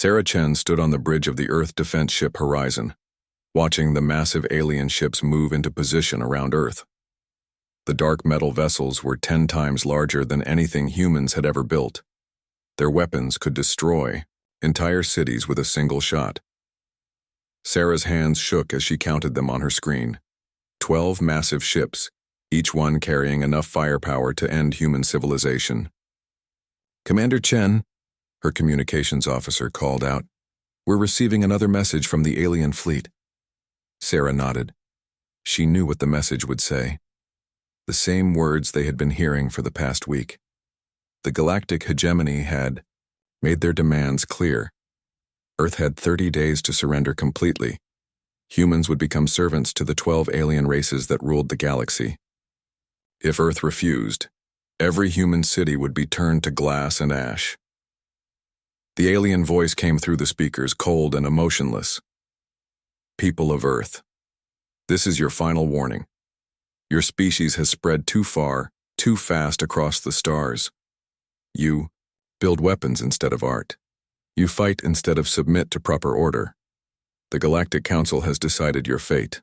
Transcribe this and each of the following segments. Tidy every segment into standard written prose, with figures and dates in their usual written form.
Sarah Chen stood on the bridge of the Earth defense ship Horizon, watching the massive alien ships move into position around Earth. The dark metal vessels were 10 times larger than anything humans had ever built. Their weapons could destroy entire cities with a single shot. Sarah's hands shook as she counted them on her screen. 12 massive ships, each one carrying enough firepower to end human civilization. "Commander Chen," her communications officer called out, "we're receiving another message from the alien fleet." Sarah nodded. She knew what the message would say. The same words they had been hearing for the past week. The Galactic Hegemony had made their demands clear. Earth had 30 days to surrender completely. Humans would become servants to the 12 alien races that ruled the galaxy. If Earth refused, every human city would be turned to glass and ash. The alien voice came through the speakers, cold and emotionless. "People of Earth, this is your final warning. Your species has spread too far, too fast across the stars. You build weapons instead of art. You fight instead of submit to proper order. The Galactic Council has decided your fate.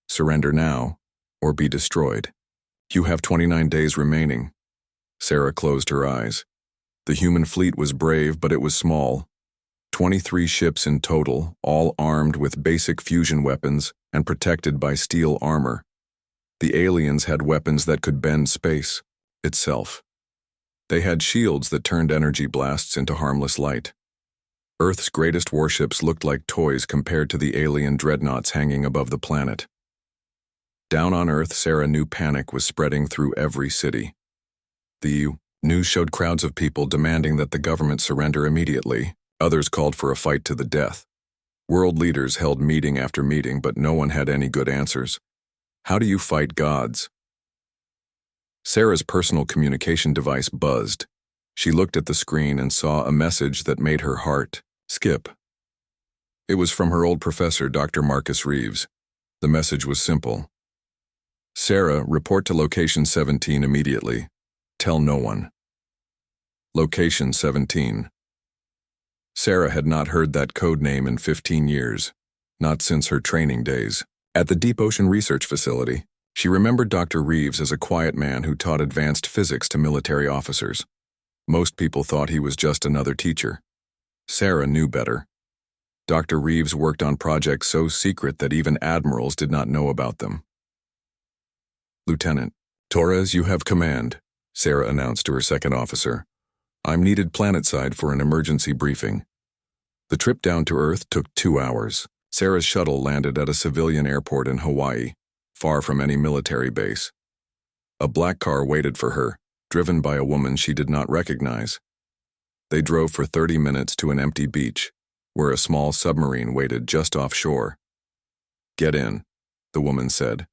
Surrender now, or be destroyed. You have 29 days remaining." Sarah closed her eyes. The human fleet was brave, but it was small. 23 ships in total, all armed with basic fusion weapons and protected by steel armor. The aliens had weapons that could bend space itself. They had shields that turned energy blasts into harmless light. Earth's greatest warships looked like toys compared to the alien dreadnoughts hanging above the planet. Down on Earth, Sarah knew panic was spreading through every city. The news showed crowds of people demanding that the government surrender immediately. Others called for a fight to the death. World leaders held meeting after meeting, but no one had any good answers. How do you fight gods? Sarah's personal communication device buzzed. She looked at the screen and saw a message that made her heart skip. It was from her old professor, Dr. Marcus Reeves. The message was simple. "Sarah, report to Location 17 immediately. Tell no one." Location 17. Sarah had not heard that code name in 15 years, not since her training days. At the Deep Ocean Research Facility, she remembered Dr. Reeves as a quiet man who taught advanced physics to military officers. Most people thought he was just another teacher. Sarah knew better. Dr. Reeves worked on projects so secret that even admirals did not know about them. "Lieutenant Torres, you have command," Sarah announced to her second officer. "I'm needed planetside for an emergency briefing." The trip down to Earth took 2 hours. Sarah's shuttle landed at a civilian airport in Hawaii, far from any military base. A black car waited for her, driven by a woman she did not recognize. They drove for 30 minutes to an empty beach, where a small submarine waited just offshore. "Get in," the woman said.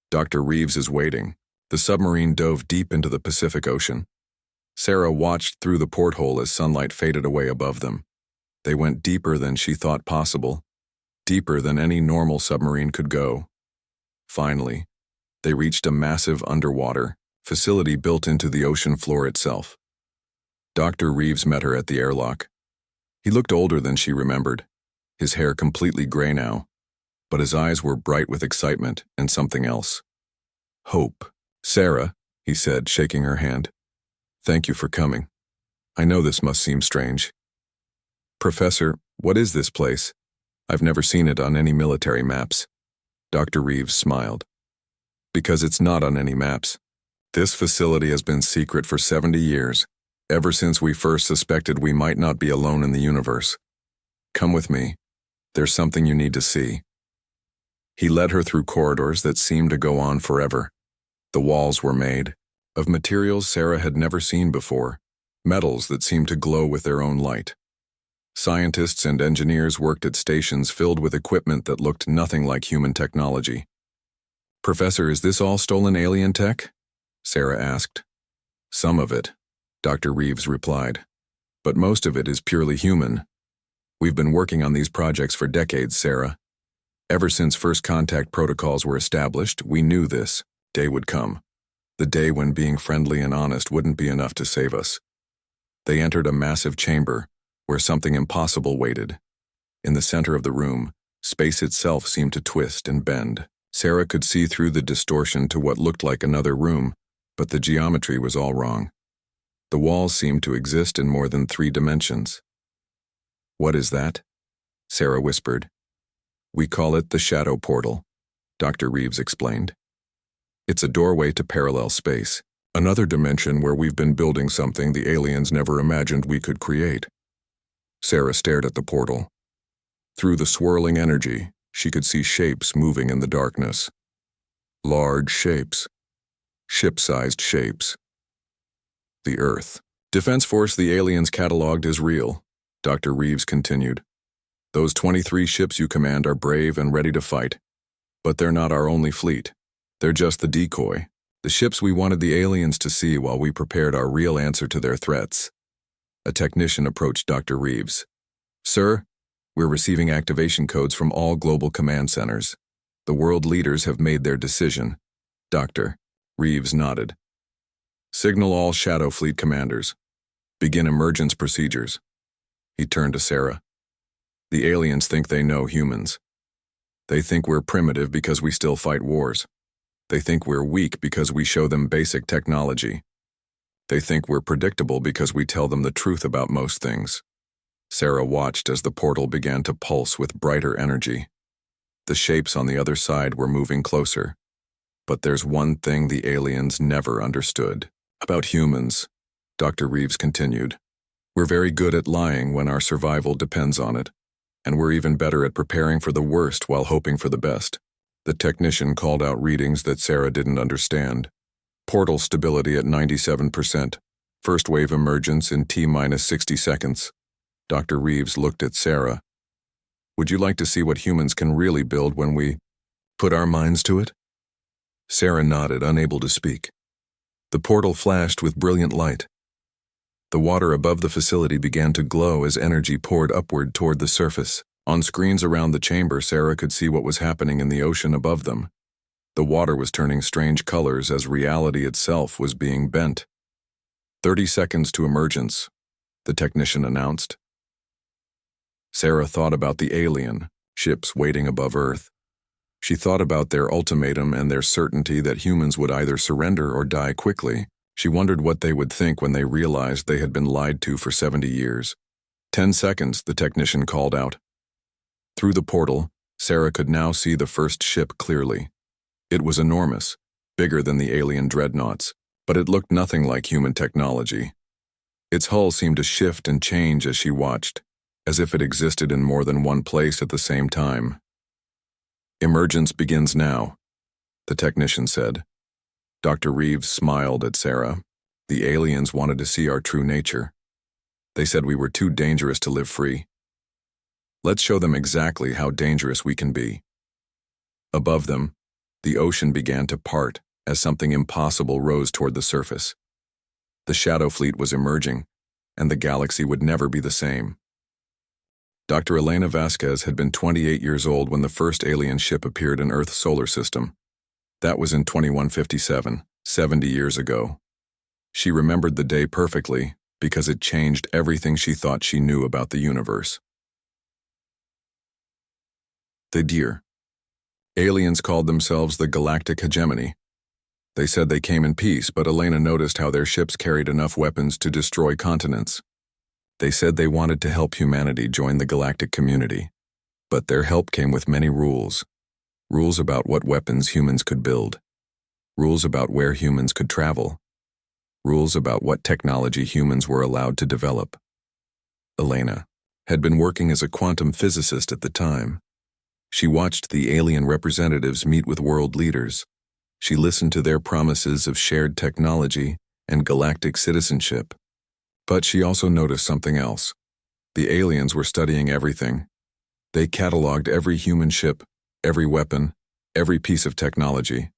"Dr. Reeves is waiting." The submarine dove deep into the Pacific Ocean. Sarah watched through the porthole as sunlight faded away above them. They went deeper than she thought possible, deeper than any normal submarine could go. Finally, they reached a massive underwater facility built into the ocean floor itself. Dr. Reeves met her at the airlock. He looked older than she remembered, his hair completely gray now, but his eyes were bright with excitement and something else. "Hope." "Sarah," he said, shaking her hand. "Thank you for coming. I know this must seem strange." "Professor, what is this place? I've never seen it on any military maps." Dr. Reeves smiled. "Because it's not on any maps. This facility has been secret for 70 years, ever since we first suspected we might not be alone in the universe. Come with me. There's something you need to see." He led her through corridors that seemed to go on forever. The walls were made of materials Sarah had never seen before, metals that seemed to glow with their own light. Scientists and engineers worked at stations filled with equipment that looked nothing like human technology. "Professor, is this all stolen alien tech?" Sarah asked. "Some of it," Dr. Reeves replied. "But most of it is purely human. We've been working on these projects for decades, Sarah. Ever since first contact protocols were established, we knew this day would come. The day when being friendly and honest wouldn't be enough to save us." They entered a massive chamber, where something impossible waited. In the center of the room, space itself seemed to twist and bend. Sarah could see through the distortion to what looked like another room, but the geometry was all wrong. The walls seemed to exist in more than 3 dimensions. "What is that?" Sarah whispered. "We call it the shadow portal," Dr. Reeves explained. "It's a doorway to parallel space, another dimension where we've been building something the aliens never imagined we could create." Sarah stared at the portal. Through the swirling energy, she could see shapes moving in the darkness. Large shapes. Ship-sized shapes. The Earth. "Defense Force the aliens cataloged is real," Dr. Reeves continued. "Those 23 ships you command are brave and ready to fight. But they're not our only fleet. They're just the decoy, the ships we wanted the aliens to see while we prepared our real answer to their threats." A technician approached Dr. Reeves. "Sir, we're receiving activation codes from all global command centers. The world leaders have made their decision." Dr. Reeves nodded. "Signal all Shadow Fleet commanders. Begin emergence procedures." He turned to Sarah. "The aliens think they know humans. They think we're primitive because we still fight wars. They think we're weak because we show them basic technology. They think we're predictable because we tell them the truth about most things." Sarah watched as the portal began to pulse with brighter energy. The shapes on the other side were moving closer. "But there's one thing the aliens never understood about humans," Dr. Reeves continued. "We're very good at lying when our survival depends on it, and we're even better at preparing for the worst while hoping for the best." The technician called out readings that Sarah didn't understand. Portal stability at 97%. First wave emergence in T-minus 60 seconds. Dr. Reeves looked at Sarah. "Would you like to see what humans can really build when we put our minds to it?" Sarah nodded, unable to speak. The portal flashed with brilliant light. The water above the facility began to glow as energy poured upward toward the surface. On screens around the chamber, Sarah could see what was happening in the ocean above them. The water was turning strange colors as reality itself was being bent. 30 seconds to emergence," the technician announced. Sarah thought about the alien ships waiting above Earth. She thought about their ultimatum and their certainty that humans would either surrender or die quickly. She wondered what they would think when they realized they had been lied to for 70 years. 10 seconds, the technician called out. Through the portal, Sarah could now see the first ship clearly. It was enormous, bigger than the alien dreadnoughts, but it looked nothing like human technology. Its hull seemed to shift and change as she watched, as if it existed in more than one place at the same time. "Emergence begins now," the technician said. Dr. Reeves smiled at Sarah. "The aliens wanted to see our true nature. They said we were too dangerous to live free. Let's show them exactly how dangerous we can be." Above them, the ocean began to part as something impossible rose toward the surface. The Shadow Fleet was emerging, and the galaxy would never be the same. Dr. Elena Vasquez had been 28 years old when the first alien ship appeared in Earth's solar system. That was in 2157, 70 years ago. She remembered the day perfectly because it changed everything she thought she knew about the universe. The deer. Aliens called themselves the Galactic Hegemony. They said they came in peace, but Elena noticed how their ships carried enough weapons to destroy continents. They said they wanted to help humanity join the galactic community, but their help came with many rules. Rules about what weapons humans could build. Rules about where humans could travel. Rules about what technology humans were allowed to develop. Elena had been working as a quantum physicist at the time. She watched the alien representatives meet with world leaders. She listened to their promises of shared technology and galactic citizenship. But she also noticed something else. The aliens were studying everything. They cataloged every human ship, every weapon, every piece of technology.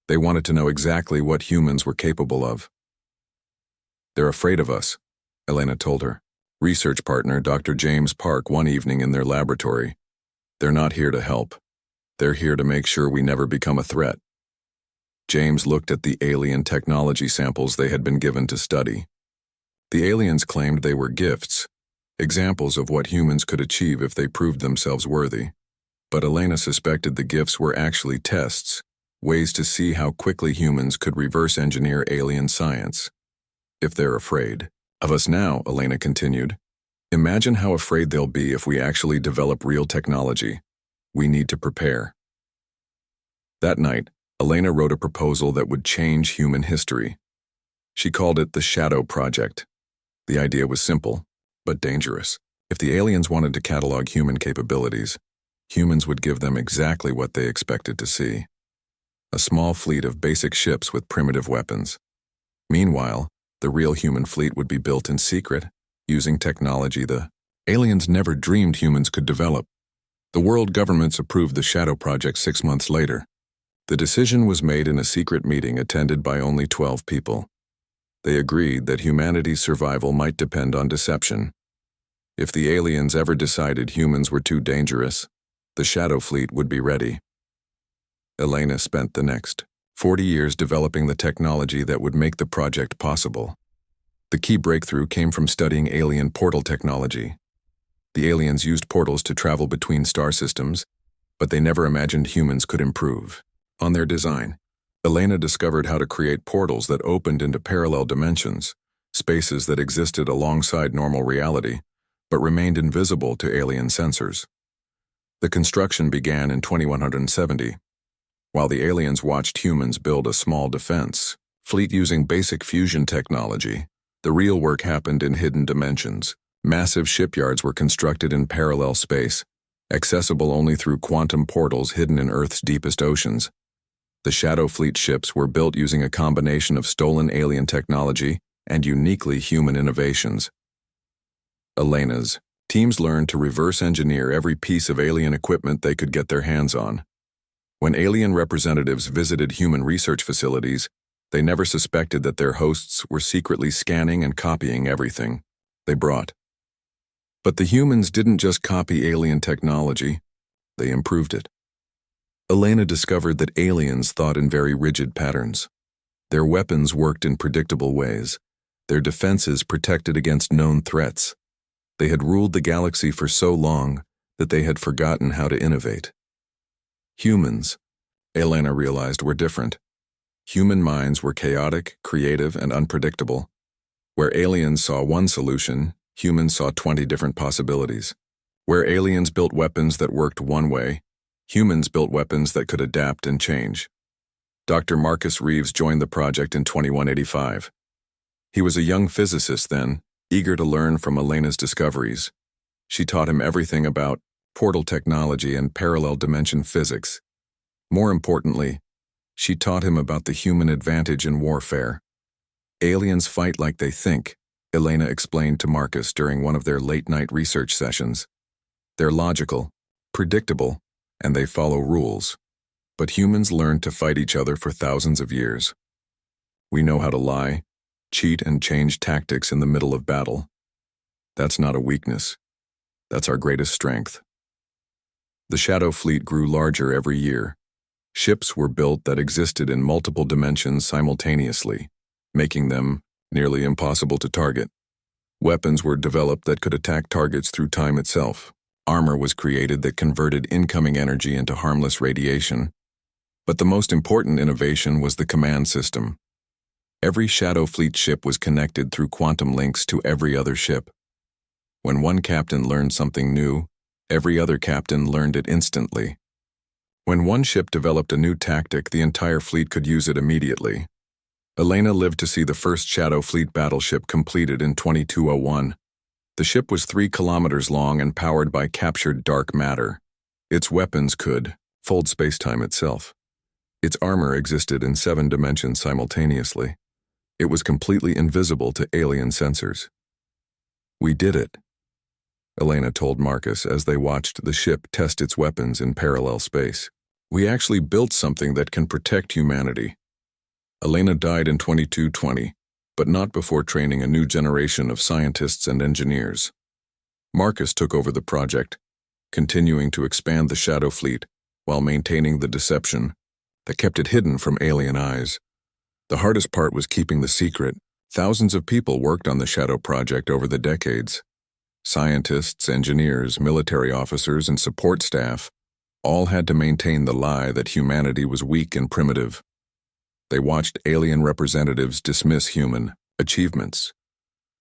They wanted to know exactly what humans were capable of. "They're afraid of us," Elena told her research partner Dr. James Park one evening in their laboratory. "They're not here to help. They're here to make sure we never become a threat." James looked at the alien technology samples they had been given to study. The aliens claimed they were gifts, examples of what humans could achieve if they proved themselves worthy. But Elena suspected the gifts were actually tests, ways to see how quickly humans could reverse engineer alien science. If they're afraid of us now, Elena continued, imagine how afraid they'll be if we actually develop real technology. We need to prepare. That night, Elena wrote a proposal that would change human history. She called it the Shadow Project. The idea was simple, but dangerous. If the aliens wanted to catalog human capabilities, humans would give them exactly what they expected to see. A small fleet of basic ships with primitive weapons. Meanwhile, the real human fleet would be built in secret, using technology the aliens never dreamed humans could develop. The world governments approved the Shadow Project 6 months later. The decision was made in a secret meeting attended by only 12 people. They agreed that humanity's survival might depend on deception. If the aliens ever decided humans were too dangerous, the Shadow Fleet would be ready. Elena spent the next 40 years developing the technology that would make the project possible. The key breakthrough came from studying alien portal technology. The aliens used portals to travel between star systems, but they never imagined humans could improve on their design. Elena discovered how to create portals that opened into parallel dimensions, spaces that existed alongside normal reality, but remained invisible to alien sensors. The construction began in 2170. While the aliens watched humans build a small defense fleet using basic fusion technology, the real work happened in hidden dimensions. Massive shipyards were constructed in parallel space, accessible only through quantum portals hidden in Earth's deepest oceans. The Shadow Fleet ships were built using a combination of stolen alien technology and uniquely human innovations. Elena's teams learned to reverse engineer every piece of alien equipment they could get their hands on. When alien representatives visited human research facilities, they never suspected that their hosts were secretly scanning and copying everything they brought. But the humans didn't just copy alien technology, they improved it. Elena discovered that aliens thought in very rigid patterns. Their weapons worked in predictable ways. Their defenses protected against known threats. They had ruled the galaxy for so long that they had forgotten how to innovate. Humans, Elena realized, were different. Human minds were chaotic, creative, and unpredictable. Where aliens saw one solution, humans saw 20 different possibilities. Where aliens built weapons that worked one way, humans built weapons that could adapt and change. Dr. Marcus Reeves joined the project in 2185. He was a young physicist then, eager to learn from Elena's discoveries. She taught him everything about portal technology and parallel dimension physics. More importantly, she taught him about the human advantage in warfare. Aliens fight like they think, Elena explained to Marcus during one of their late-night research sessions. They're logical, predictable, and they follow rules. But humans learned to fight each other for thousands of years. We know how to lie, cheat, and change tactics in the middle of battle. That's not a weakness. That's our greatest strength. The Shadow Fleet grew larger every year. Ships were built that existed in multiple dimensions simultaneously, making them nearly impossible to target. Weapons were developed that could attack targets through time itself. Armor was created that converted incoming energy into harmless radiation. But the most important innovation was the command system. Every Shadow Fleet ship was connected through quantum links to every other ship. When one captain learned something new, every other captain learned it instantly. When one ship developed a new tactic, the entire fleet could use it immediately. Elena lived to see the first Shadow Fleet battleship completed in 2201. The ship was 3 kilometers long and powered by captured dark matter. Its weapons could fold space-time itself. Its armor existed in 7 dimensions simultaneously. It was completely invisible to alien sensors. "We did it," Elena told Marcus as they watched the ship test its weapons in parallel space. "We actually built something that can protect humanity." Elena died in 2220, but not before training a new generation of scientists and engineers. Marcus took over the project, continuing to expand the Shadow Fleet while maintaining the deception that kept it hidden from alien eyes. The hardest part was keeping the secret. Thousands of people worked on the Shadow Project over the decades. Scientists, engineers, military officers, and support staff all had to maintain the lie that humanity was weak and primitive. They watched alien representatives dismiss human achievements.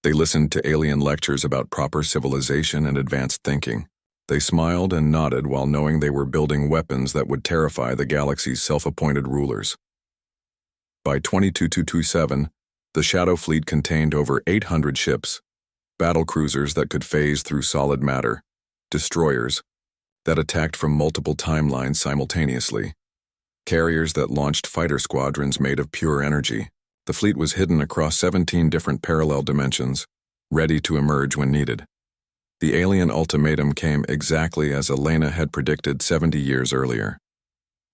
They listened to alien lectures about proper civilization and advanced thinking. They smiled and nodded while knowing they were building weapons that would terrify the galaxy's self-appointed rulers. By 2227, the Shadow Fleet contained over 800 ships, battle cruisers that could phase through solid matter, destroyers that attacked from multiple timelines simultaneously, carriers that launched fighter squadrons made of pure energy. The fleet was hidden across 17 different parallel dimensions, ready to emerge when needed. The alien ultimatum came exactly as Elena had predicted 70 years earlier.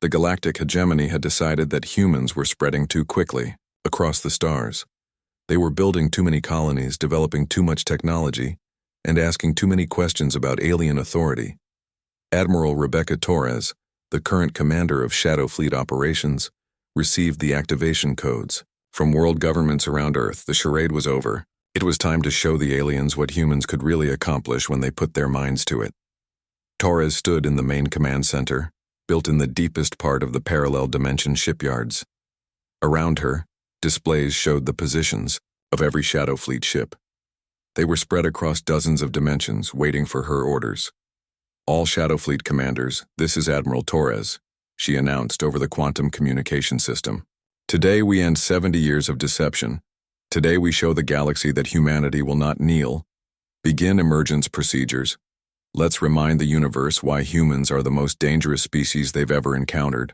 The galactic hegemony had decided that humans were spreading too quickly across the stars. They were building too many colonies, developing too much technology, and asking too many questions about alien authority. Admiral Rebecca Torres, the current commander of Shadow Fleet operations, received the activation codes. From world governments around Earth, the charade was over. It was time to show the aliens what humans could really accomplish when they put their minds to it. Torres stood in the main command center, built in the deepest part of the parallel dimension shipyards. Around her, displays showed the positions of every Shadow Fleet ship. They were spread across dozens of dimensions, waiting for her orders. All Shadow Fleet commanders, this is Admiral Torres, she announced over the quantum communication system. Today we end 70 years of deception. Today we show the galaxy that humanity will not kneel. Begin emergence procedures. Let's remind the universe why humans are the most dangerous species they've ever encountered.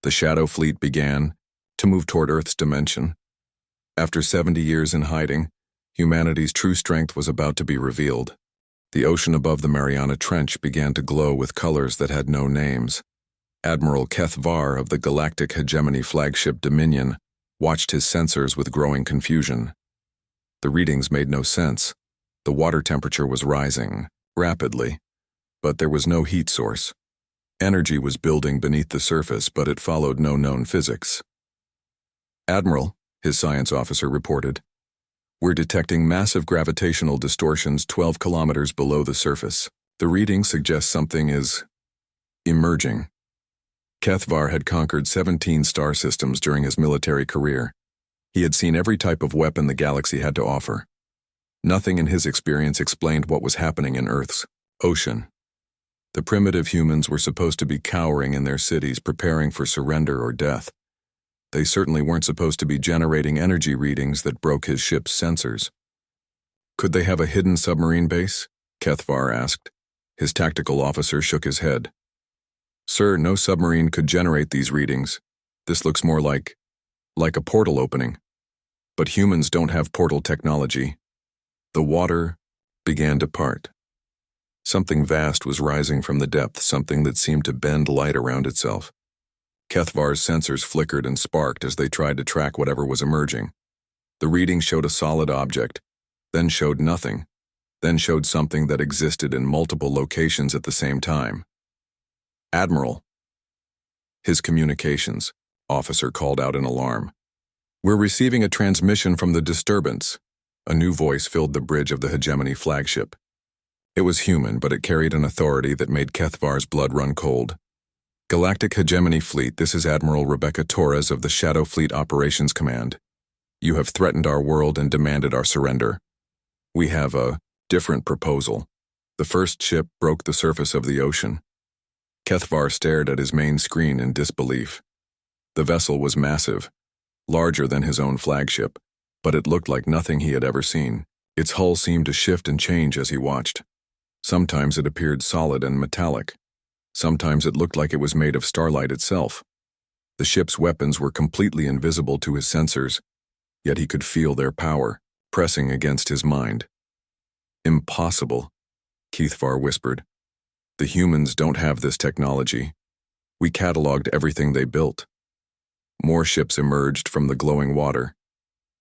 The Shadow Fleet began to move toward Earth's dimension. After 70 years in hiding, humanity's true strength was about to be revealed. The ocean above the Mariana Trench began to glow with colors that had no names. Admiral HFY of the Galactic Hegemony flagship Dominion watched his sensors with growing confusion. The readings made no sense. The water temperature was rising rapidly, but there was no heat source. Energy was building beneath the surface, but it followed no known physics. Admiral, his science officer reported, we're detecting massive gravitational distortions 12 kilometers below the surface. The reading suggests something is emerging. HFY had conquered 17 star systems during his military career. He had seen every type of weapon the galaxy had to offer. Nothing in his experience explained what was happening in Earth's ocean. The primitive humans were supposed to be cowering in their cities, preparing for surrender or death. They certainly weren't supposed to be generating energy readings that broke his ship's sensors. Could they have a hidden submarine base? HFY asked. His tactical officer shook his head. Sir, no submarine could generate these readings. This looks more like a portal opening. But humans don't have portal technology. The water began to part. Something vast was rising from the depths, something that seemed to bend light around itself. HFY's sensors flickered and sparked as they tried to track whatever was emerging. The reading showed a solid object, then showed nothing, then showed something that existed in multiple locations at the same time. Admiral. His communications officer called out in alarm. We're receiving a transmission from the disturbance. A new voice filled the bridge of the Hegemony flagship. It was human, but it carried an authority that made HFY's blood run cold. Galactic Hegemony Fleet, this is Admiral Rebecca Torres of the Shadow Fleet Operations Command. You have threatened our world and demanded our surrender. We have a different proposal. The first ship broke the surface of the ocean. HFY stared at his main screen in disbelief. The vessel was massive, larger than his own flagship, but it looked like nothing he had ever seen. Its hull seemed to shift and change as he watched. Sometimes it appeared solid and metallic. Sometimes it looked like it was made of starlight itself. The ship's weapons were completely invisible to his sensors, yet he could feel their power pressing against his mind. Impossible, HFY whispered. The humans don't have this technology. We cataloged everything they built. More ships emerged from the glowing water.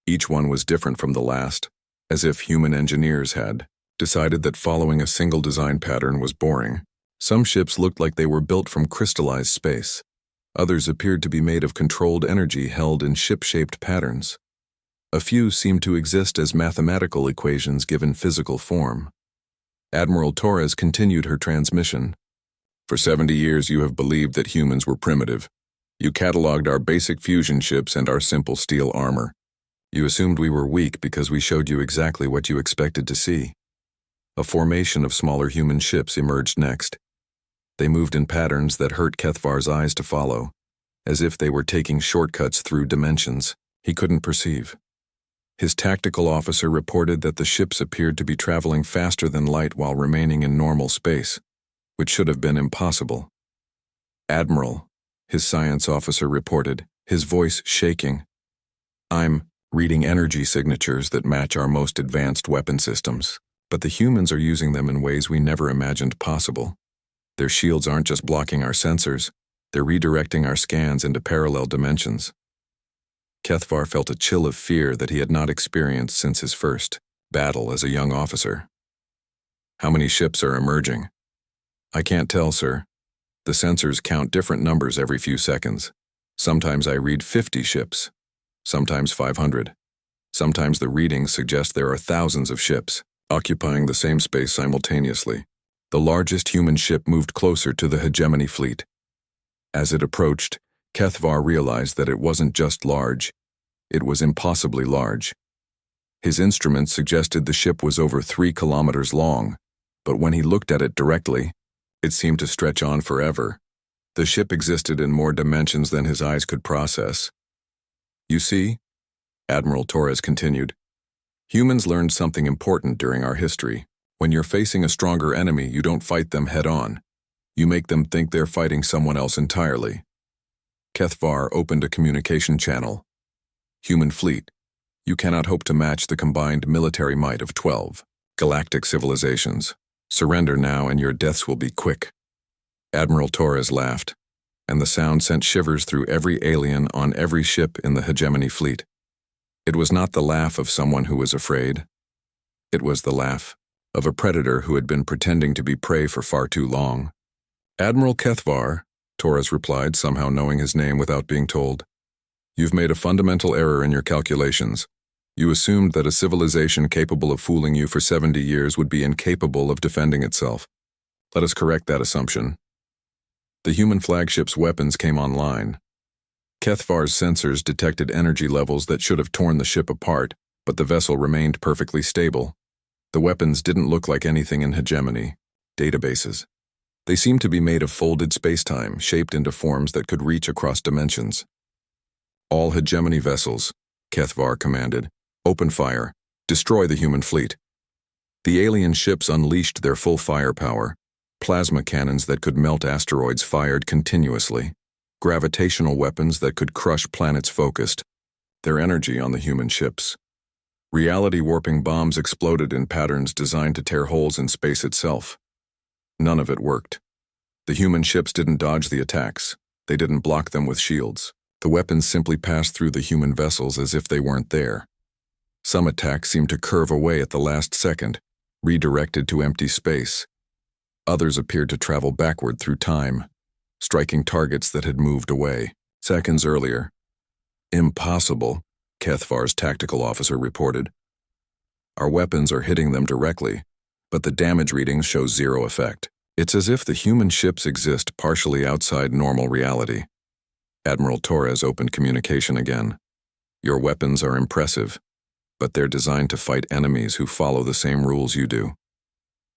Each one was different from the last, as if human engineers had decided that following a single design pattern was boring. Some ships looked like they were built from crystallized space. Others appeared to be made of controlled energy held in ship-shaped patterns. A few seemed to exist as mathematical equations given physical form. Admiral Torres continued her transmission. For 70 years you have believed that humans were primitive. You cataloged our basic fusion ships and our simple steel armor. You assumed we were weak because we showed you exactly what you expected to see. A formation of smaller human ships emerged next. They moved in patterns that hurt Kethvar's eyes to follow, as if they were taking shortcuts through dimensions he couldn't perceive. His tactical officer reported that the ships appeared to be traveling faster than light while remaining in normal space, which should have been impossible. "Admiral," his science officer reported, his voice shaking. "I'm reading energy signatures that match our most advanced weapon systems, but the humans are using them in ways we never imagined possible. Their shields aren't just blocking our sensors, they're redirecting our scans into parallel dimensions." Kethvar felt a chill of fear that he had not experienced since his first battle as a young officer. "How many ships are emerging?" "I can't tell, sir. The sensors count different numbers every few seconds. Sometimes I read 50 ships, sometimes 500. Sometimes the readings suggest there are thousands of ships, occupying the same space simultaneously." The largest human ship moved closer to the hegemony fleet. As it approached, Kethvar realized that it wasn't just large, it was impossibly large. His instruments suggested the ship was over 3 kilometers long, but when he looked at it directly, it seemed to stretch on forever. The ship existed in more dimensions than his eyes could process. "You see," Admiral Torres continued, "humans learned something important during our history. When you're facing a stronger enemy, you don't fight them head-on. You make them think they're fighting someone else entirely." Kethvar opened a communication channel. "Human fleet, you cannot hope to match the combined military might of 12 galactic civilizations. Surrender now and your deaths will be quick." Admiral Torres laughed, and the sound sent shivers through every alien on every ship in the hegemony fleet. It was not the laugh of someone who was afraid. It was the laugh of a predator who had been pretending to be prey for far too long. "Admiral Kethvar," Torres replied, somehow knowing his name without being told, "you've made a fundamental error in your calculations. You assumed that a civilization capable of fooling you for 70 years would be incapable of defending itself. Let us correct that assumption." The human flagship's weapons came online. Kethvar's sensors detected energy levels that should have torn the ship apart, but the vessel remained perfectly stable. The weapons didn't look like anything in hegemony databases. They seemed to be made of folded spacetime, shaped into forms that could reach across dimensions. "All hegemony vessels," Kethvar commanded, "open fire. Destroy the human fleet." The alien ships unleashed their full firepower. Plasma cannons that could melt asteroids fired continuously. Gravitational weapons that could crush planets focused their energy on the human ships. Reality-warping bombs exploded in patterns designed to tear holes in space itself. None of it worked. The human ships didn't dodge the attacks. They didn't block them with shields. The weapons simply passed through the human vessels as if they weren't there. Some attacks seemed to curve away at the last second, redirected to empty space. Others appeared to travel backward through time, striking targets that had moved away seconds earlier. "Impossible," Kethvar's tactical officer reported. "Our weapons are hitting them directly, but the damage readings show zero effect. It's as if the human ships exist partially outside normal reality." Admiral Torres opened communication again. "Your weapons are impressive, but they're designed to fight enemies who follow the same rules you do.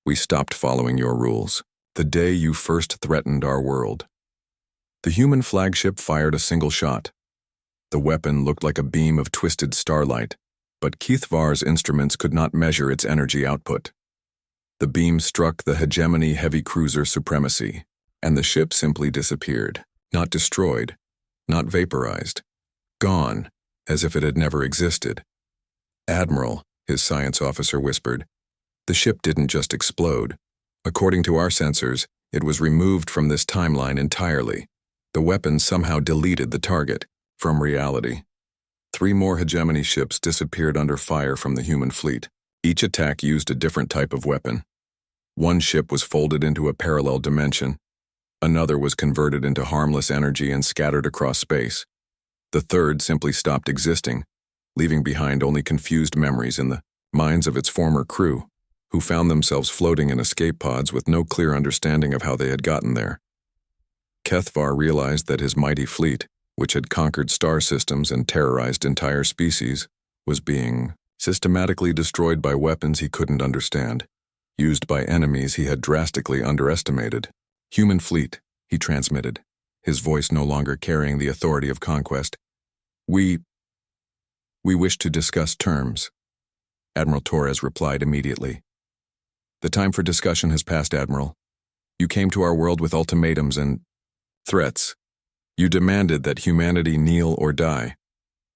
We stopped following your rules the day you first threatened our world." The human flagship fired a single shot. The weapon looked like a beam of twisted starlight, but Kethvar's instruments could not measure its energy output. The beam struck the hegemony heavy cruiser supremacy, and the ship simply disappeared, not destroyed, not vaporized, gone, as if it had never existed. "Admiral," his science officer whispered, "the ship didn't just explode. According to our sensors, it was removed from this timeline entirely. The weapon somehow deleted the target from reality." 3 more hegemony ships disappeared under fire from the human fleet. Each attack used a different type of weapon. One ship was folded into a parallel dimension. Another was converted into harmless energy and scattered across space. The third simply stopped existing, leaving behind only confused memories in the minds of its former crew, who found themselves floating in escape pods with no clear understanding of how they had gotten there. Kethvar realized that his mighty fleet, which had conquered star systems and terrorized entire species, was being systematically destroyed by weapons he couldn't understand, used by enemies he had drastically underestimated. "Human fleet," he transmitted, his voice no longer carrying the authority of conquest. We wish to discuss terms," Admiral Torres replied immediately. "The time for discussion has passed, Admiral. You came to our world with ultimatums and threats. You demanded that humanity kneel or die.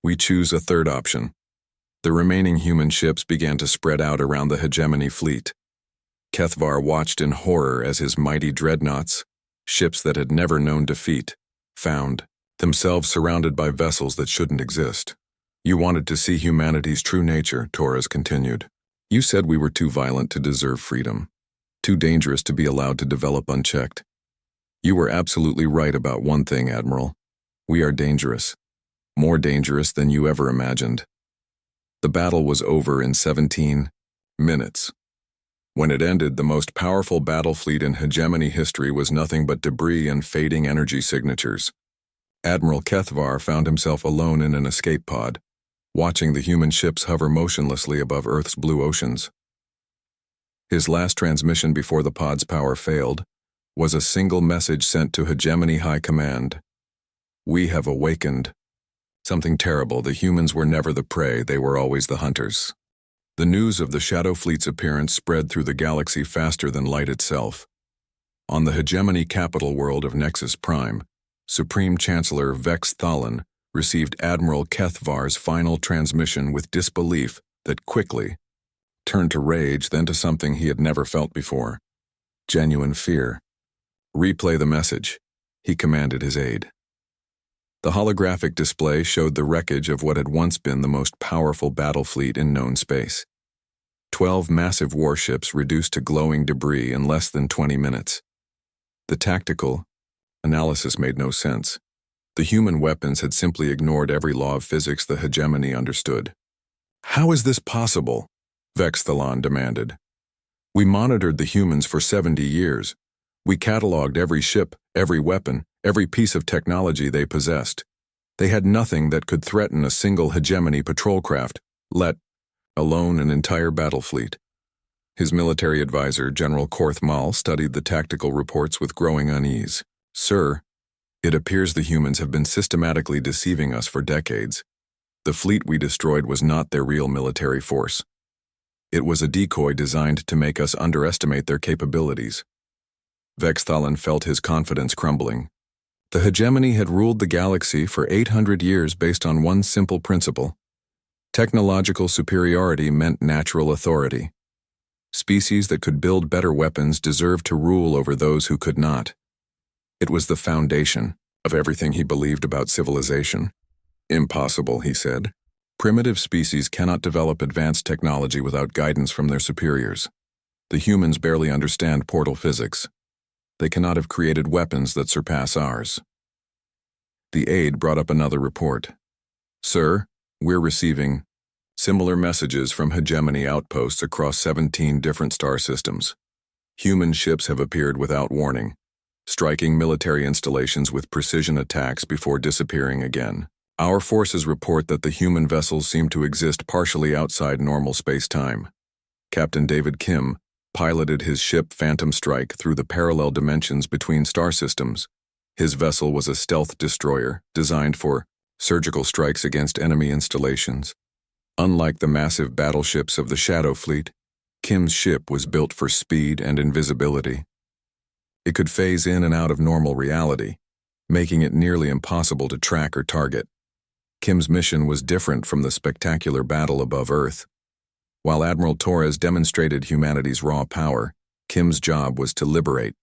We choose a third option." The remaining human ships began to spread out around the hegemony fleet. Kethvar watched in horror as his mighty dreadnoughts, ships that had never known defeat, found themselves surrounded by vessels that shouldn't exist. "You wanted to see humanity's true nature," Torres continued. "You said we were too violent to deserve freedom, too dangerous to be allowed to develop unchecked. You were absolutely right about one thing, Admiral. We are dangerous. More dangerous than you ever imagined." The battle was over in 17 minutes. When it ended, the most powerful battle fleet in hegemony history was nothing but debris and fading energy signatures. Admiral Kethvar found himself alone in an escape pod, watching the human ships hover motionlessly above Earth's blue oceans. His last transmission before the pod's power failed was a single message sent to Hegemony High Command. "We have awakened. Something terrible. The humans were never the prey, they were always the hunters." The news of the Shadow Fleet's appearance spread through the galaxy faster than light itself. On the hegemony capital world of Nexus Prime, Supreme Chancellor Vex Thalan received Admiral Kethvar's final transmission with disbelief that quickly turned to rage, then to something he had never felt before: genuine fear. "Replay the message," he commanded his aide. The holographic display showed the wreckage of what had once been the most powerful battle fleet in known space. 12 massive warships reduced to glowing debris in less than 20 minutes. The tactical analysis made no sense. The human weapons had simply ignored every law of physics the hegemony understood. "How is this possible?" Vex Thalan demanded. "We monitored the humans for 70 years. We cataloged every ship, every weapon, every piece of technology they possessed. They had nothing that could threaten a single hegemony patrol craft, let alone an entire battle fleet." His military advisor, General Korth Mal, studied the tactical reports with growing unease. "Sir, it appears the humans have been systematically deceiving us for decades. The fleet we destroyed was not their real military force. It was a decoy designed to make us underestimate their capabilities." Vex Thalan felt his confidence crumbling. The hegemony had ruled the galaxy for 800 years based on one simple principle: technological superiority meant natural authority. Species that could build better weapons deserved to rule over those who could not. It was the foundation of everything he believed about civilization. "Impossible," he said. "Primitive species cannot develop advanced technology without guidance from their superiors. The humans barely understand portal physics. They cannot have created weapons that surpass ours." The aide brought up another report. "Sir, we're receiving similar messages from hegemony outposts across 17 different star systems. Human ships have appeared without warning, striking military installations with precision attacks before disappearing again. Our forces report that the human vessels seem to exist partially outside normal space-time. Captain David Kim piloted his ship Phantom Strike through the parallel dimensions between star systems. His vessel was a stealth destroyer designed for surgical strikes against enemy installations. Unlike the massive battleships of the Shadow Fleet, Kim's ship was built for speed and invisibility. It could phase in and out of normal reality, making it nearly impossible to track or target. Kim's mission was different from the spectacular battle above Earth. While Admiral Torres demonstrated humanity's raw power, Kim's job was to liberate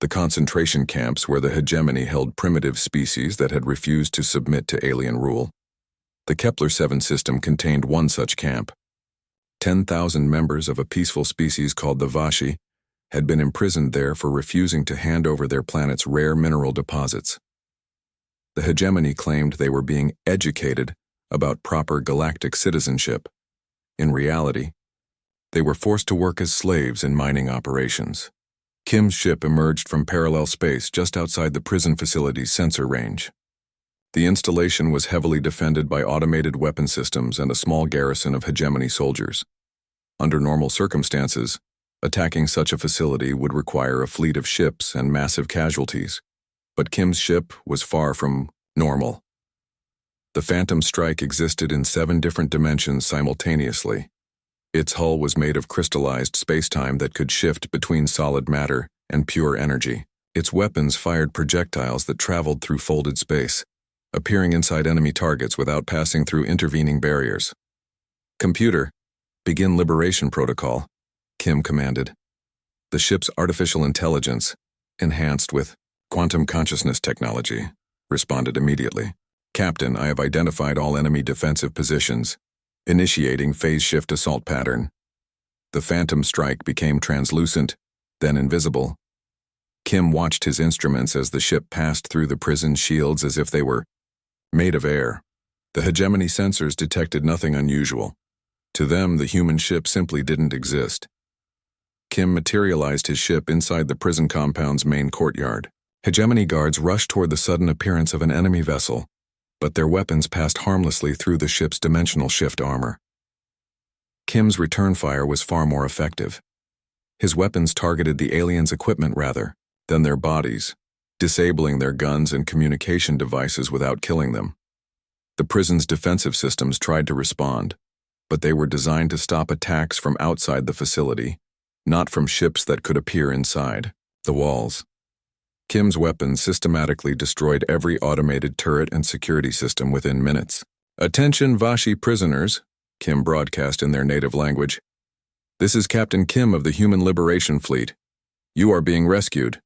the concentration camps where the hegemony held primitive species that had refused to submit to alien rule. The Kepler-7 system contained one such camp. 10,000 members of a peaceful species called the Vashi had been imprisoned there for refusing to hand over their planet's rare mineral deposits. The hegemony claimed they were being educated about proper galactic citizenship. In reality, they were forced to work as slaves in mining operations. Kim's ship emerged from parallel space just outside the prison facility's sensor range. The installation was heavily defended by automated weapon systems and a small garrison of hegemony soldiers. Under normal circumstances, attacking such a facility would require a fleet of ships and massive casualties. But Kim's ship was far from normal. The Phantom Strike existed in 7 different dimensions simultaneously. Its hull was made of crystallized spacetime that could shift between solid matter and pure energy. Its weapons fired projectiles that traveled through folded space, appearing inside enemy targets without passing through intervening barriers. "Computer, begin liberation protocol," Kim commanded. The ship's artificial intelligence, enhanced with quantum consciousness technology, responded immediately. "Captain, I have identified all enemy defensive positions, initiating phase shift assault pattern." The Phantom Strike became translucent, then invisible. Kim watched his instruments as the ship passed through the prison shields as if they were made of air. The hegemony sensors detected nothing unusual. To them, the human ship simply didn't exist. Kim materialized his ship inside the prison compound's main courtyard. Hegemony guards rushed toward the sudden appearance of an enemy vessel, but their weapons passed harmlessly through the ship's dimensional shift armor. Kim's return fire was far more effective. His weapons targeted the aliens' equipment rather than their bodies, disabling their guns and communication devices without killing them. The prison's defensive systems tried to respond, but they were designed to stop attacks from outside the facility, not from ships that could appear inside the walls. Kim's weapons systematically destroyed every automated turret and security system within minutes. "Attention Vashi prisoners," Kim broadcast in their native language. "This is Captain Kim of the Human Liberation Fleet. You are being rescued.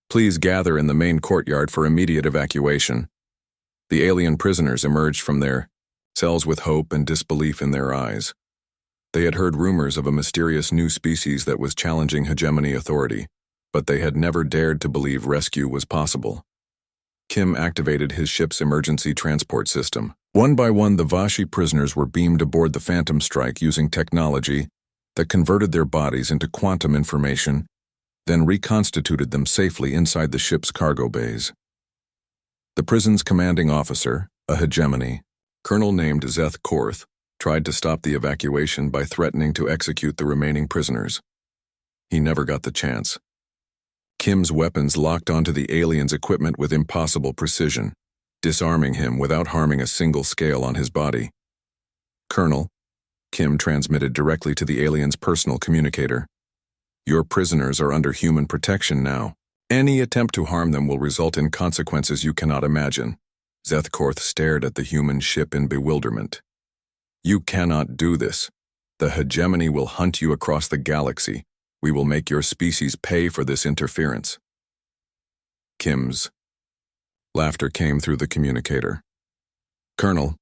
Please gather in the main courtyard for immediate evacuation." The alien prisoners emerged from their cells with hope and disbelief in their eyes. They had heard rumors of a mysterious new species that was challenging hegemony authority, but they had never dared to believe rescue was possible. Kim activated his ship's emergency transport system. One by one, the Vashi prisoners were beamed aboard the Phantom Strike using technology that converted their bodies into quantum information, then reconstituted them safely inside the ship's cargo bays. The prison's commanding officer, a hegemony, colonel named Zeth Korth, tried to stop the evacuation by threatening to execute the remaining prisoners. He never got the chance. Kim's weapons locked onto the alien's equipment with impossible precision, disarming him without harming a single scale on his body. "Colonel," Kim transmitted directly to the alien's personal communicator, "your prisoners are under human protection now. Any attempt to harm them will result in consequences you cannot imagine." Zeth Korth stared at the human ship in bewilderment. "You cannot do this. The hegemony will hunt you across the galaxy. We will make your species pay for this interference." Kim's laughter came through the communicator. "Colonel,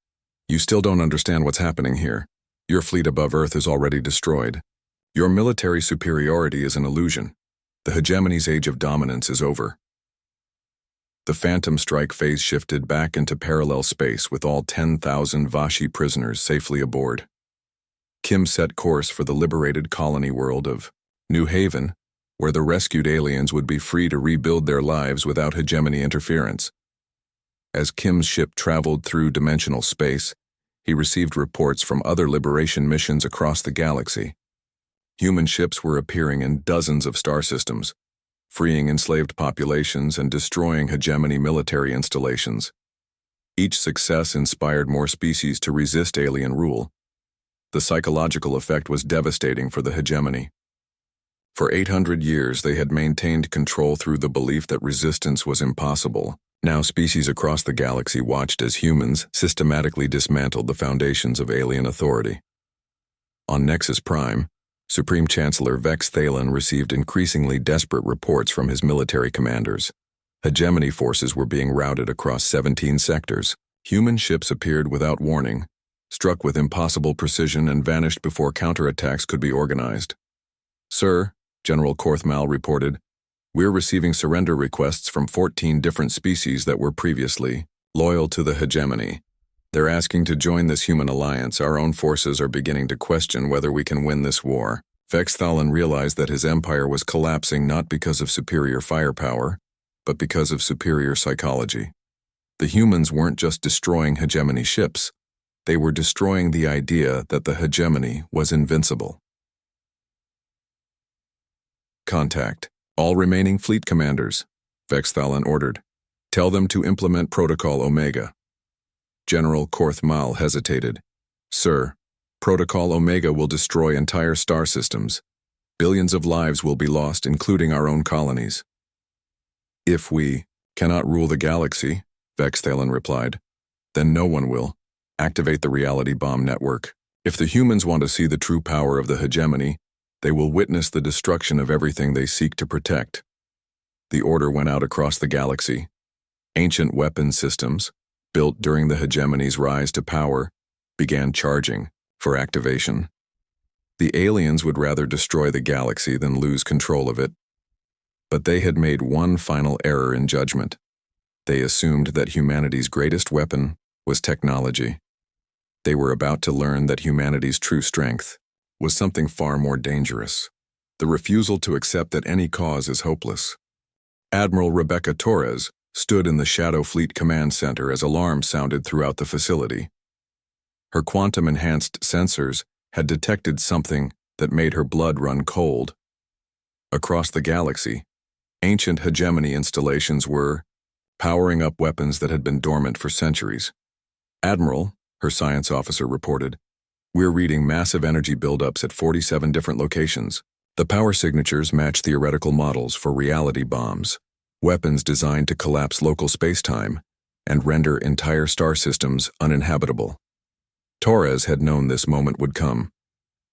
you still don't understand what's happening here. Your fleet above Earth is already destroyed. Your military superiority is an illusion. The hegemony's age of dominance is over." The Phantom Strike phase shifted back into parallel space with all 10,000 Vashi prisoners safely aboard. Kim set course for the liberated colony world of New Haven, where the rescued aliens would be free to rebuild their lives without hegemony interference. As Kim's ship traveled through dimensional space, he received reports from other liberation missions across the galaxy. Human ships were appearing in dozens of star systems, freeing enslaved populations and destroying hegemony military installations. Each success inspired more species to resist alien rule. The psychological effect was devastating for the hegemony. For 800 years, they had maintained control through the belief that resistance was impossible. Now species across the galaxy watched as humans systematically dismantled the foundations of alien authority. On Nexus Prime, Supreme Chancellor Vex Thalen received increasingly desperate reports from his military commanders. Hegemony forces were being routed across 17 sectors. Human ships appeared without warning, struck with impossible precision, and vanished before counterattacks could be organized. "Sir," General Korthmal reported, "we're receiving surrender requests from 14 different species that were previously loyal to the hegemony. They're asking to join this human alliance. Our own forces are beginning to question whether we can win this war. Vexthalin realized that his empire was collapsing not because of superior firepower, but because of superior psychology. The humans weren't just destroying hegemony ships, they were destroying the idea that the hegemony was invincible. Contact all remaining fleet commanders, Vexthalin ordered. Tell them to implement Protocol Omega. General Korthmal hesitated. Sir, Protocol Omega will destroy entire star systems. Billions of lives will be lost, including our own colonies. If we cannot rule the galaxy, Vexthalin replied, then no one will. Activate the reality bomb network. If the humans want to see the true power of the hegemony, they will witness the destruction of everything they seek to protect. The order went out across the galaxy. Ancient weapon systems, built during the hegemony's rise to power, began charging for activation. The aliens would rather destroy the galaxy than lose control of it. But they had made one final error in judgment. They assumed that humanity's greatest weapon was technology. They were about to learn that humanity's true strength was something far more dangerous: the refusal to accept that any cause is hopeless. Admiral Rebecca Torres stood in the Shadow Fleet Command Center as alarms sounded throughout the facility. Her quantum-enhanced sensors had detected something that made her blood run cold. Across the galaxy, ancient hegemony installations were powering up weapons that had been dormant for centuries. Admiral, her science officer reported, we're reading massive energy buildups at 47 different locations. The power signatures match theoretical models for reality bombs, weapons designed to collapse local space-time and render entire star systems uninhabitable. Torres had known this moment would come.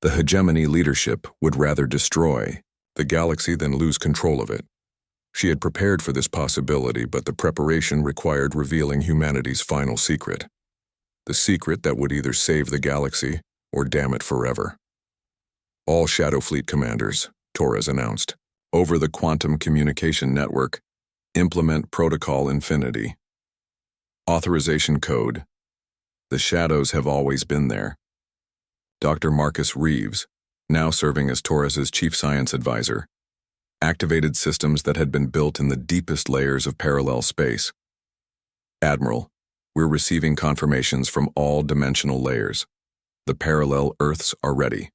The hegemony leadership would rather destroy the galaxy than lose control of it. She had prepared for this possibility, but the preparation required revealing humanity's final secret. The secret that would either save the galaxy or damn it forever. All Shadow Fleet commanders, Torres announced, over the quantum communication network, implement Protocol Infinity. Authorization code. The Shadows have always been there. Dr. Marcus Reeves, now serving as Torres's chief science advisor, activated systems that had been built in the deepest layers of parallel space. Admiral, we're receiving confirmations from all dimensional layers. The parallel Earths are ready.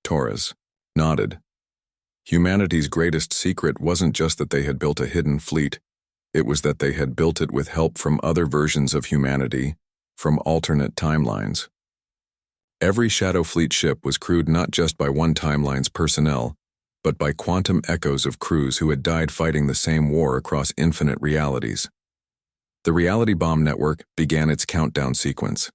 Torres nodded. Humanity's greatest secret wasn't just that they had built a hidden fleet, it was that they had built it with help from other versions of humanity, from alternate timelines. Every Shadow Fleet ship was crewed not just by one timeline's personnel, but by quantum echoes of crews who had died fighting the same war across infinite realities. The reality bomb network began its countdown sequence.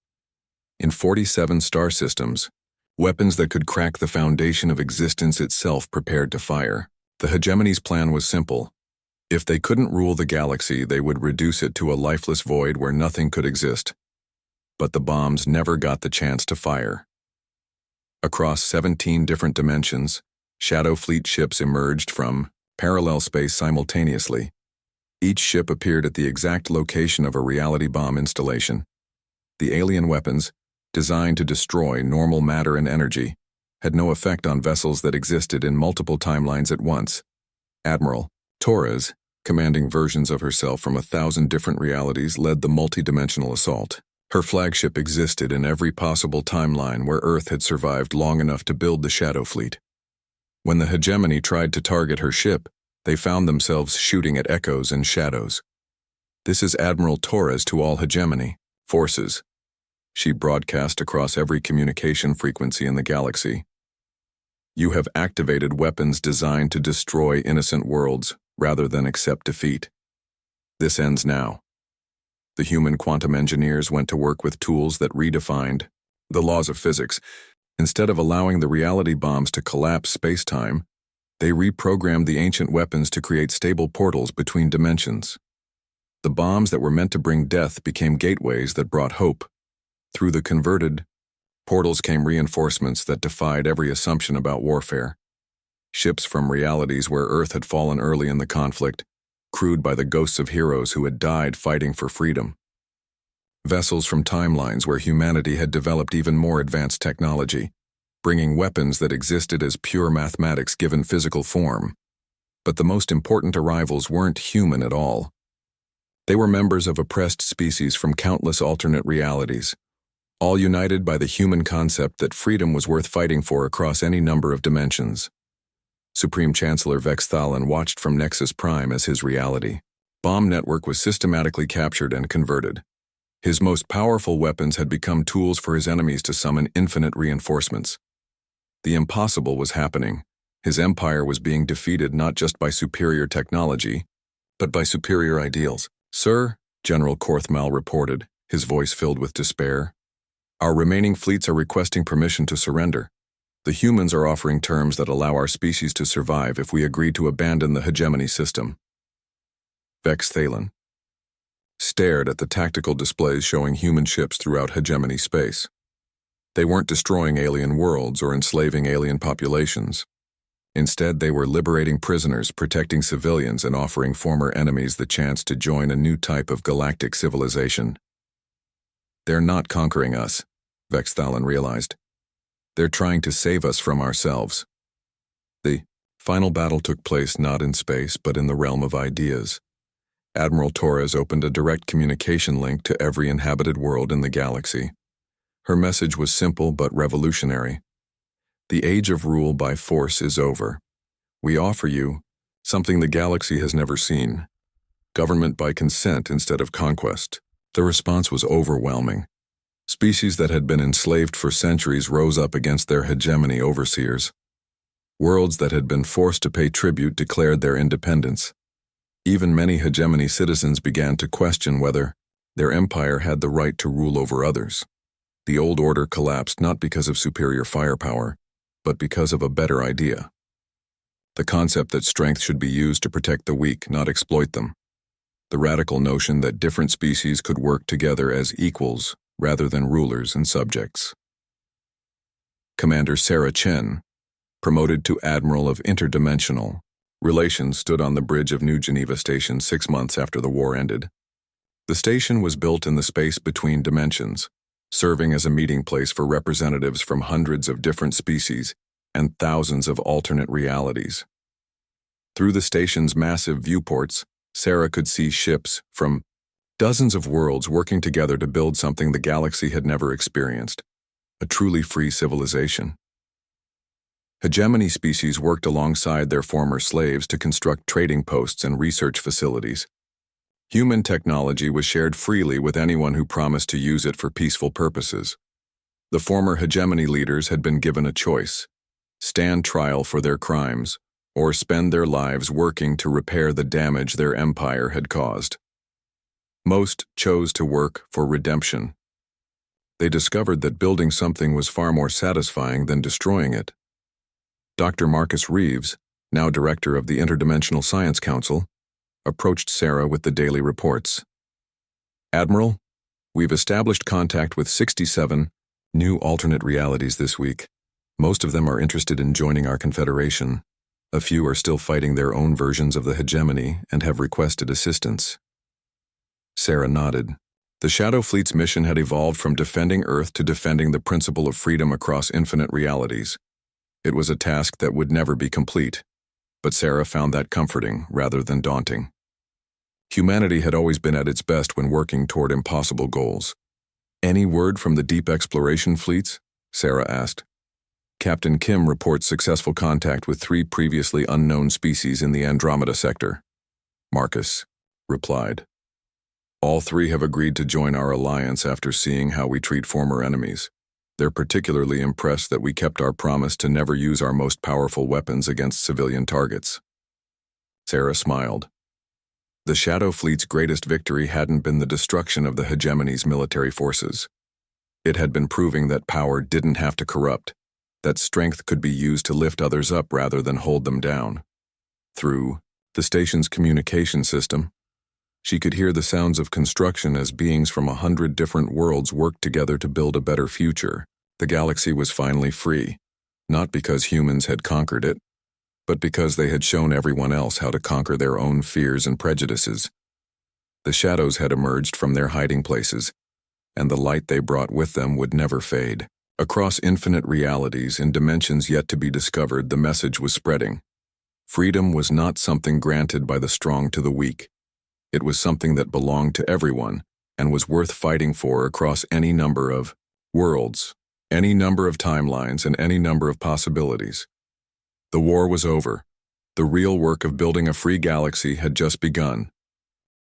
In 47 star systems, weapons that could crack the foundation of existence itself prepared to fire. The hegemony's plan was simple. If they couldn't rule the galaxy, they would reduce it to a lifeless void where nothing could exist. But the bombs never got the chance to fire. Across 17 different dimensions, Shadow Fleet ships emerged from parallel space simultaneously. Each ship appeared at the exact location of a reality bomb installation. The alien weapons, designed to destroy normal matter and energy, had no effect on vessels that existed in multiple timelines at once. Admiral Torres, commanding versions of herself from 1,000 different realities, led the multidimensional assault. Her flagship existed in every possible timeline where Earth had survived long enough to build the Shadow Fleet. When the hegemony tried to target her ship, they found themselves shooting at echoes and shadows. This is Admiral Torres to all hegemony forces. She broadcast across every communication frequency in the galaxy. You have activated weapons designed to destroy innocent worlds rather than accept defeat. This ends now. The human quantum engineers went to work with tools that redefined the laws of physics. Instead of allowing the reality bombs to collapse space-time, they reprogrammed the ancient weapons to create stable portals between dimensions. The bombs that were meant to bring death became gateways that brought hope. Through the converted portals came reinforcements that defied every assumption about warfare. Ships from realities where Earth had fallen early in the conflict, crewed by the ghosts of heroes who had died fighting for freedom. vessels from timelines where humanity had developed even more advanced technology, bringing weapons that existed as pure mathematics given physical form. But the most important arrivals weren't human at all. They were members of oppressed species from countless alternate realities, all united by the human concept that freedom was worth fighting for across any number of dimensions. Supreme Chancellor Vex Thalan watched from Nexus Prime as his reality. Bomb network was systematically captured and converted. His most powerful weapons had become tools for his enemies to summon infinite reinforcements. The impossible was happening. His empire was being defeated not just by superior technology, but by superior ideals. "Sir," General Korthmal reported, his voice filled with despair, "our remaining fleets are requesting permission to surrender. The humans are offering terms that allow our species to survive if we agree to abandon the hegemony system." Vex Thalan stared at the tactical displays showing human ships throughout hegemony space. They weren't destroying alien worlds or enslaving alien populations. Instead, they were liberating prisoners, protecting civilians, and offering former enemies the chance to join a new type of galactic civilization. "They're not conquering us," Vex Thalan realized. "They're trying to save us from ourselves." The final battle took place not in space, but in the realm of ideas. Admiral Torres opened a direct communication link to every inhabited world in the galaxy. Her message was simple but revolutionary. "The age of rule by force is over. We offer you something the galaxy has never seen: government by consent instead of conquest." The response was overwhelming. Species that had been enslaved for centuries rose up against their hegemony overseers. Worlds that had been forced to pay tribute declared their independence. Even many hegemony citizens began to question whether their empire had the right to rule over others. The old order collapsed not because of superior firepower, but because of a better idea. The concept that strength should be used to protect the weak, not exploit them. The radical notion that different species could work together as equals rather than rulers and subjects. Commander Sarah Chen, promoted to Admiral of Interdimensional Relations, stood on the bridge of New Geneva Station 6 months after the war ended. The station was built in the space between dimensions, serving as a meeting place for representatives from hundreds of different species and thousands of alternate realities. Through the station's massive viewports, Sarah could see ships from dozens of worlds working together to build something the galaxy had never experienced: a truly free civilization. Hegemony species worked alongside their former slaves to construct trading posts and research facilities. Human technology was shared freely with anyone who promised to use it for peaceful purposes. The former hegemony leaders had been given a choice: stand trial for their crimes, or spend their lives working to repair the damage their empire had caused. Most chose to work for redemption. They discovered that building something was far more satisfying than destroying it. Dr. Marcus Reeves, now director of the Interdimensional Science Council, approached Sarah with the daily reports. "Admiral, we've established contact with 67 new alternate realities this week. Most of them are interested in joining our confederation. A few are still fighting their own versions of the hegemony and have requested assistance." Sarah nodded. The Shadow Fleet's mission had evolved from defending Earth to defending the principle of freedom across infinite realities. It was a task that would never be complete, but Sarah found that comforting rather than daunting. Humanity had always been at its best when working toward impossible goals. "Any word from the deep exploration fleets?" Sarah asked. "Captain Kim reports successful contact with 3 previously unknown species in the Andromeda sector," Marcus replied. "All 3 have agreed to join our alliance after seeing how we treat former enemies. They're particularly impressed that we kept our promise to never use our most powerful weapons against civilian targets." Sarah smiled. The Shadow Fleet's greatest victory hadn't been the destruction of the hegemony's military forces. It had been proving that power didn't have to corrupt, that strength could be used to lift others up rather than hold them down. Through the station's communication system, she could hear the sounds of construction as beings from 100 different worlds worked together to build a better future. The galaxy was finally free, not because humans had conquered it, but because they had shown everyone else how to conquer their own fears and prejudices. The shadows had emerged from their hiding places, and the light they brought with them would never fade. Across infinite realities and dimensions yet to be discovered, the message was spreading. Freedom was not something granted by the strong to the weak. It was something that belonged to everyone and was worth fighting for across any number of worlds, any number of timelines, and any number of possibilities. The war was over. The real work of building a free galaxy had just begun.